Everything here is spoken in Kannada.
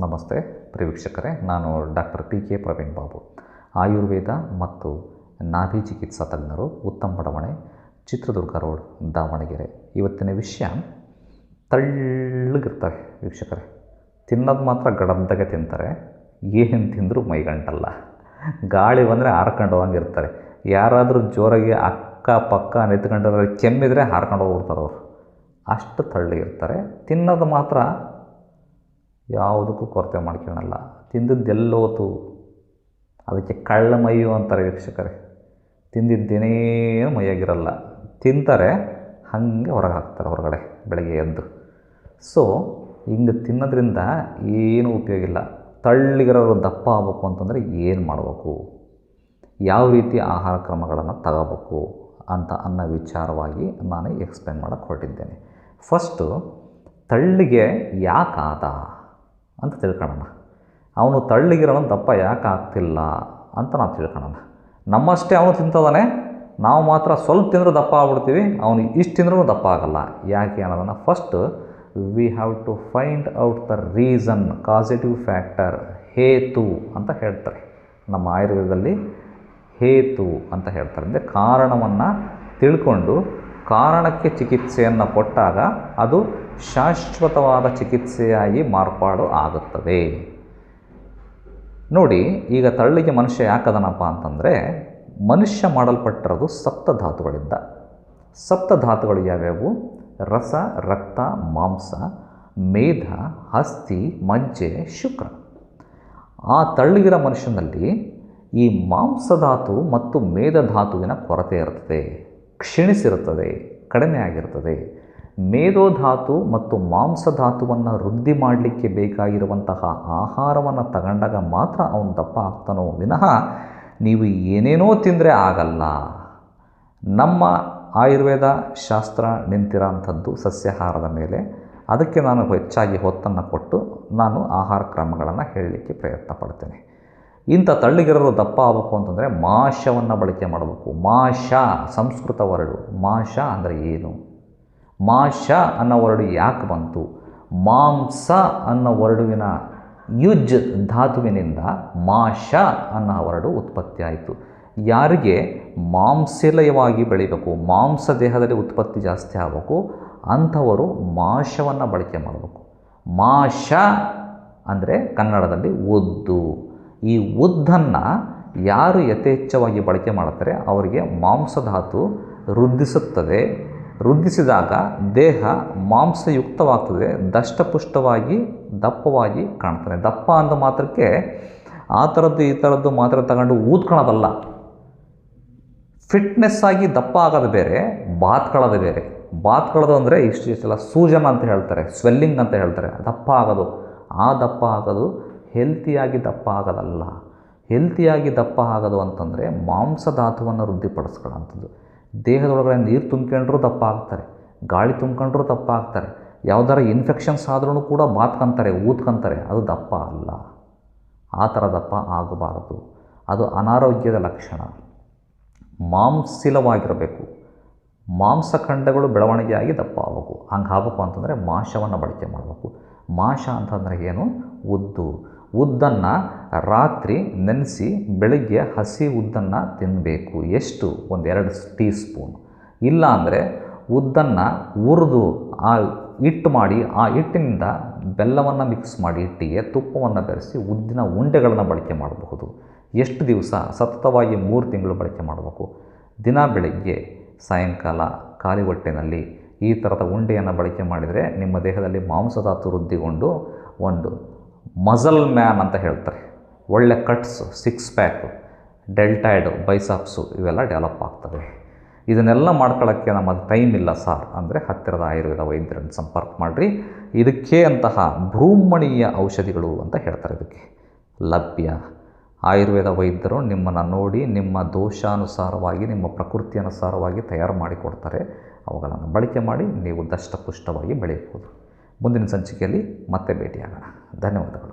ನಮಸ್ತೆ ಪ್ರಿಯ ವೀಕ್ಷಕರೇ, ನಾನು ಡಾಕ್ಟರ್ PK ಪ್ರವೀಣ್ ಬಾಬು, ಆಯುರ್ವೇದ ಮತ್ತು ನಾಭಿ ಚಿಕಿತ್ಸಾ ತಜ್ಞರು, ಉತ್ತಮ ಬಡಾವಣೆ, ಚಿತ್ರದುರ್ಗ ರೋಡ್, ದಾವಣಗೆರೆ. ಇವತ್ತಿನ ವಿಷಯ ತಳ್ಳಗಿರ್ತಾರೆ ವೀಕ್ಷಕರೇ. ತಿನ್ನೋದು ಮಾತ್ರ ಗಡದ್ದಾಗೆ ತಿಂತಾರೆ, ಏನು ತಿಂದರೂ ಮೈಗಂಟಲ್ಲ. ಗಾಳಿ ಬಂದರೆ ಹಾರ್ಕೊಂಡು ಹೋಗಿರ್ತಾರೆ. ಯಾರಾದರೂ ಜೋರಾಗಿ ಅಕ್ಕಪಕ್ಕ ನೆತ್ಕೊಂಡ್ರೆ ಕೆಮ್ಮಿದ್ರೆ ಹಾರ್ಕೊಂಡು ಹೋಗ್ಬಿಡ್ತಾರೆ ಅವರು. ಅಷ್ಟು ತಳ್ಳಗಿರ್ತಾರೆ. ತಿನ್ನೋದು ಮಾತ್ರ ಯಾವುದಕ್ಕೂ ಕೊರತೆ ಮಾಡ್ಕೊಳ್ಳಲ್ಲ. ತಿಂದಿದ್ದೆಲ್ಲೋತು, ಅದಕ್ಕೆ ಕಳ್ಳ ಮೈಯು ಅಂತಾರೆ ವೀಕ್ಷಕರೇ. ತಿಂದಿದ್ದೇನೇನು ಮೈಯಾಗಿರಲ್ಲ, ತಿಂತಾರೆ ಹಾಗೆ ಹೊರಗೆ ಹಾಕ್ತಾರೆ ಹೊರಗಡೆ ಬೆಳಗ್ಗೆ ಎದ್ದು. ಸೊ ಹಿಂಗೆ ತಿನ್ನೋದ್ರಿಂದ ಏನೂ ಉಪಯೋಗ ಇಲ್ಲ. ತಳ್ಳಿಗಿರೋರು ದಪ್ಪ ಆಗಬೇಕು ಅಂತಂದರೆ ಏನು ಮಾಡಬೇಕು, ಯಾವ ರೀತಿ ಆಹಾರ ಕ್ರಮಗಳನ್ನು ತಗೋಬೇಕು ಅನ್ನೋ ವಿಚಾರವಾಗಿ ನಾನು ಎಕ್ಸ್ಪ್ಲೇನ್ ಮಾಡೋಕ್ಕೆ ಹೊರಟಿದ್ದೇನೆ. ಫಸ್ಟು ತಳ್ಳಿಗೆ ಯಾಕಾದ ಅಂತ ತಿಳ್ಕೊಳ್ಳೋಣ. ಅವನು ತಳ್ಳಿಗಿರೋನು ದಪ್ಪ ಯಾಕೆ ಆಗ್ತಿಲ್ಲ ಅಂತ ನಾವು ತಿಳ್ಕೊಳ್ಳೋಣ. ನಮ್ಮಷ್ಟೇ ಅವನು ತಿಂತದಾನೆ, ನಾವು ಮಾತ್ರ ಸ್ವಲ್ಪ ತಿಂದರೂ ದಪ್ಪ ಆಗ್ಬಿಡ್ತೀವಿ, ಅವನು ಇಷ್ಟು ತಿಂದ್ರೂ ದಪ್ಪ ಆಗಲ್ಲ. ಯಾಕೆ ಅನ್ನೋದನ್ನು first we have to find out the reason, causative factor, ಹೇತು ಅಂತ ಹೇಳ್ತಾರೆ. ನಮ್ಮ ಆಯುರ್ವೇದದಲ್ಲಿ ಹೇತು ಅಂತ ಹೇಳ್ತಾರೆ. ಅಂದರೆ ಕಾರಣವನ್ನು ತಿಳ್ಕೊಂಡು ಕಾರಣಕ್ಕೆ ಚಿಕಿತ್ಸೆಯನ್ನು ಕೊಟ್ಟಾಗ ಅದು ಶಾಶ್ವತವಾದ ಚಿಕಿತ್ಸೆಯಾಗಿ ಮಾರ್ಪಾಡು ಆಗುತ್ತದೆ. ನೋಡಿ, ಈಗ ತಳ್ಳಿಗೆ ಮನುಷ್ಯ ಯಾಕದನಪ್ಪ ಅಂತಂದರೆ, ಮನುಷ್ಯ ಮಾಡಲ್ಪಟ್ಟಿರೋದು ಸಪ್ತಧಾತುಗಳಿಂದ. ಸಪ್ತಧಾತುಗಳು ಯಾವ್ಯಾವು? ರಸ, ರಕ್ತ, ಮಾಂಸ, ಮೇಧ, ಅಸ್ಥಿ, ಮಜ್ಜೆ, ಶುಕ್ರ. ಆ ತಳ್ಳಿಗಿರೋ ಮನುಷ್ಯನಲ್ಲಿ ಈ ಮಾಂಸಧಾತು ಮತ್ತು ಮೇಧಧಾತುವಿನ ಕೊರತೆ ಇರ್ತದೆ, ಕ್ಷೀಣಿಸಿರುತ್ತದೆ, ಕಡಿಮೆ ಆಗಿರ್ತದೆ. ಮೇಧೋಧಾತು ಮತ್ತು ಮಾಂಸಧಾತುವನ್ನು ವೃದ್ಧಿ ಮಾಡಲಿಕ್ಕೆ ಬೇಕಾಗಿರುವಂತಹ ಆಹಾರವನ್ನು ತಗೊಂಡಾಗ ಮಾತ್ರ ಅವನು ದಪ್ಪ ಆಗ್ತಾನೋ ವಿನಃ ನೀವು ಏನೇನೋ ತಿಂದರೆ ಆಗಲ್ಲ. ನಮ್ಮ ಆಯುರ್ವೇದ ಶಾಸ್ತ್ರ ನಿಂತಿರೋ ಅಂಥದ್ದು ಸಸ್ಯಾಹಾರದ ಮೇಲೆ. ಅದಕ್ಕೆ ನಾನು ಹೆಚ್ಚಾಗಿ ಹೊತ್ತನ್ನು ಕೊಟ್ಟು ನಾನು ಆಹಾರ ಕ್ರಮಗಳನ್ನು ಹೇಳಲಿಕ್ಕೆ ಪ್ರಯತ್ನ ಪಡ್ತೇನೆ. ಇಂಥ ತಳ್ಳಿಗಿರೋರು ದಪ್ಪ ಆಗಬೇಕು ಅಂತಂದರೆ ಮಾಷವನ್ನು ಬಳಕೆ ಮಾಡಬೇಕು. ಮಾಷ ಸಂಸ್ಕೃತ ವರ್ಡು. ಮಾಷ ಅಂದರೆ ಏನು? ಮಾಷ ಅನ್ನೋ ವರ್ಡು ಯಾಕೆ ಬಂತು? ಮಾಂಸ ಅನ್ನೋ ವರ್ಡುವಿನ ಯುಜ್ ಧಾತುವಿನಿಂದ ಮಾಷ ಅನ್ನೋ ವರ್ಡು ಉತ್ಪತ್ತಿ ಆಯಿತು. ಯಾರಿಗೆ ಮಾಂಸಲಯವಾಗಿ ಬೆಳಿಬೇಕು, ಮಾಂಸ ದೇಹದಲ್ಲಿ ಉತ್ಪತ್ತಿ ಜಾಸ್ತಿ ಆಗಬೇಕು, ಅಂಥವರು ಮಾಷವನ್ನು ಬಳಕೆ ಮಾಡಬೇಕು. ಮಾಷ ಅಂದರೆ ಕನ್ನಡದಲ್ಲಿ ಉದ್ದು. ಈ ಉದ್ದನ್ನು ಯಾರು ಯಥೇಚ್ಛವಾಗಿ ಬಳಕೆ ಮಾಡ್ತಾರೆ ಅವರಿಗೆ ಮಾಂಸಧಾತು ವೃದ್ಧಿಸುತ್ತದೆ. ವೃದ್ಧಿಸಿದಾಗ ದೇಹ ಮಾಂಸಯುಕ್ತವಾಗ್ತದೆ, ದಷ್ಟಪುಷ್ಟವಾಗಿ ದಪ್ಪವಾಗಿ ಕಾಣ್ತಾನೆ. ದಪ್ಪ ಅಂದ ಮಾತ್ರಕ್ಕೆ ಆ ಥರದ್ದು ಈ ಥರದ್ದು ಮಾತ್ರ ತಗೊಂಡು ಊದ್ಕೊಳ್ಳೋದಲ್ಲ. ಫಿಟ್ನೆಸ್ ಆಗಿ ದಪ್ಪ ಆಗೋದು ಬೇರೆ, ಬಾತ್ಕೊಳ್ಳೋದು ಬೇರೆ. ಬಾತ್ಕೊಳ್ಳೋದು ಅಂದರೆ ಇಷ್ಟೆಲ್ಲ ಸೂಜನ ಅಂತ ಹೇಳ್ತಾರೆ, ಸ್ವೆಲ್ಲಿಂಗ್ ಅಂತ ಹೇಳ್ತಾರೆ. ದಪ್ಪ ಆಗೋದು, ಆ ದಪ್ಪ ಆಗೋದು ಹೆಲ್ತಿಯಾಗಿ ದಪ್ಪ ಆಗೋದಲ್ಲ. ಹೆಲ್ತಿಯಾಗಿ ದಪ್ಪ ಆಗೋದು ಅಂತಂದರೆ ಮಾಂಸಧಾತುವನ್ನು ವೃದ್ಧಿಪಡಿಸ್ಕೊಳ್ಳೋಂಥದ್ದು. ದೇಹದೊಳಗಡೆ ನೀರು ತುಂಬ್ಕೊಂಡ್ರೂ ದಪ್ಪ ಆಗ್ತಾರೆ, ಗಾಳಿ ತುಂಬ್ಕೊಂಡ್ರೂ ದಪ್ಪ ಆಗ್ತಾರೆ. ಯಾವುದಾರ ಇನ್ಫೆಕ್ಷನ್ಸ್ ಆದ್ರೂ ಕೂಡ ಬಾತ್ಕೊಂತಾರೆ, ಊದ್ಕೊಂತಾರೆ. ಅದು ದಪ್ಪ ಅಲ್ಲ. ಆ ಥರ ದಪ್ಪ ಆಗಬಾರದು. ಅದು ಅನಾರೋಗ್ಯದ ಲಕ್ಷಣ. ಮಾಂಸಲವಾಗಿರಬೇಕು. ಮಾಂಸಖಂಡಗಳು ಬೆಳವಣಿಗೆಯಾಗಿ ದಪ್ಪ ಆಗಬೇಕು. ಹಂಗೆ ಆಗಬೇಕು ಅಂತಂದರೆ ಮಾಷವನ್ನು ಬಳಕೆ ಮಾಡಬೇಕು. ಮಾಷ ಅಂತಂದರೆ ಏನು? ಉದ್ದು. ಉದ್ದನ್ನು ರಾತ್ರಿ ನೆನೆಸಿ ಬೆಳಗ್ಗೆ ಹಸಿ ಉದ್ದನ್ನು ತಿನ್ನಬೇಕು. ಎಷ್ಟು? 1-2 ಟೀ ಸ್ಪೂನ್. ಇಲ್ಲ ಅಂದರೆ ಉದ್ದನ್ನು ಹುರಿದು ಆ ಹಿಟ್ಟು ಮಾಡಿ, ಆ ಹಿಟ್ಟಿನಿಂದ ಬೆಲ್ಲವನ್ನು ಮಿಕ್ಸ್ ಮಾಡಿ ಹಿಟ್ಟಿಗೆ ತುಪ್ಪವನ್ನು ಬೆರೆಸಿ ಉದ್ದಿನ ಉಂಡೆಗಳನ್ನು ಬಳಕೆ ಮಾಡಬಹುದು. ಎಷ್ಟು ದಿವಸ? ಸತತವಾಗಿ 3 ತಿಂಗಳು ಬಳಕೆ ಮಾಡಬೇಕು. ದಿನ ಬೆಳಗ್ಗೆ ಸಾಯಂಕಾಲ ಖಾಲಿ ಹೊಟ್ಟೆನಲ್ಲಿ ಈ ಥರದ ಉಂಡೆಯನ್ನು ಬಳಕೆ ಮಾಡಿದರೆ ನಿಮ್ಮ ದೇಹದಲ್ಲಿ ಮಾಂಸಧಾತು ವೃದ್ಧಿಗೊಂಡು ಒಂದು ಮಸಲ್ ಮ್ಯಾನ್ ಅಂತ ಹೇಳ್ತಾರೆ, ಒಳ್ಳೆ ಕಟ್ಸ್, 6 ಪ್ಯಾಕು, ಡೆಲ್ಟಾಯ್ಡು, ಬೈಸಾಪ್ಸು ಇವೆಲ್ಲ ಡೆವಲಪ್ ಆಗ್ತವೆ. ಇದನ್ನೆಲ್ಲ ಮಾಡ್ಕೊಳ್ಳೋಕ್ಕೆ ನಮಗೆ ಟೈಮ್ ಇಲ್ಲ ಸರ್ ಅಂದರೆ ಹತ್ತಿರದ ಆಯುರ್ವೇದ ವೈದ್ಯರನ್ನು ಸಂಪರ್ಕ ಮಾಡಿರಿ. ಇದಕ್ಕೆ ಅಂತಹ ಭ್ರೂಮಣೀಯ ಔಷಧಿಗಳು ಅಂತ ಹೇಳ್ತಾರೆ, ಇದಕ್ಕೆ ಲಭ್ಯ. ಆಯುರ್ವೇದ ವೈದ್ಯರು ನಿಮ್ಮನ್ನು ನೋಡಿ ನಿಮ್ಮ ದೋಷಾನುಸಾರವಾಗಿ, ನಿಮ್ಮ ಪ್ರಕೃತಿ ಅನುಸಾರವಾಗಿ ತಯಾರು ಮಾಡಿಕೊಡ್ತಾರೆ. ಅವುಗಳನ್ನು ಬಳಕೆ ಮಾಡಿ ನೀವು ದಷ್ಟಪುಷ್ಟವಾಗಿ ಬೆಳೆಯಬಹುದು. ಮುಂದಿನ ಸಂಚಿಕೆಯಲ್ಲಿ ಮತ್ತೆ ಭೇಟಿಯಾಗೋಣ. ಧನ್ಯವಾದಗಳು.